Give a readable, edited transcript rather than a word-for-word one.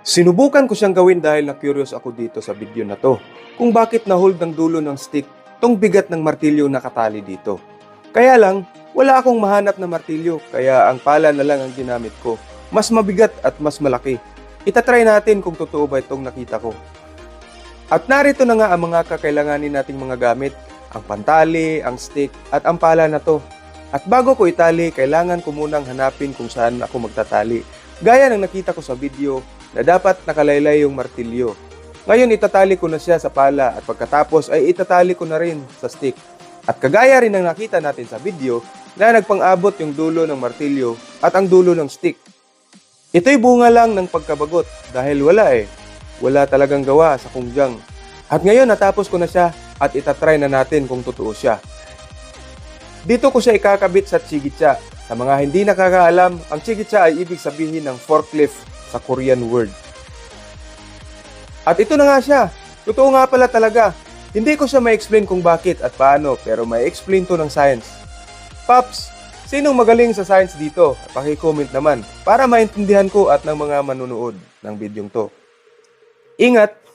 Sinubukan ko siyang gawin dahil na-curious ako dito sa video na to kung bakit na-hold ng dulo ng stick tong bigat ng martilyo na nakatali dito. Kaya lang, wala akong mahanap na martilyo kaya ang pala na lang ang ginamit ko. Mas mabigat at mas malaki. Itatry natin kung totoo ba itong nakita ko. At narito na nga ang mga kakailanganin nating mga gamit, ang pantali, ang stick at ang pala na to. At bago ko itali, kailangan ko munang hanapin kung saan ako magtatali. Gaya ng nakita ko sa video na dapat nakalaylay yung martilyo. Ngayon itatali ko na siya sa pala at pagkatapos ay itatali ko na rin sa stick. At kagaya rin ng nakita natin sa video na nagpang-abot yung dulo ng martilyo at ang dulo ng stick. Ito'y bunga lang ng pagkabagot dahil wala talagang gawa sa kungjang. At ngayon natapos ko na siya at itatry na natin kung totoo siya. Dito ko siya ikakabit sa chigitsa. Sa mga hindi nakakaalam, ang chigitsa ay ibig sabihin ng forklift sa Korean word. At ito na nga siya. Totoo nga pala talaga. Hindi ko siya ma-explain kung bakit at paano, pero ma-explain to ng science. Paps, sinong magaling sa science dito? Paki-comment naman para maintindihan ko at ng mga manunood ng bidyong to. Ingat!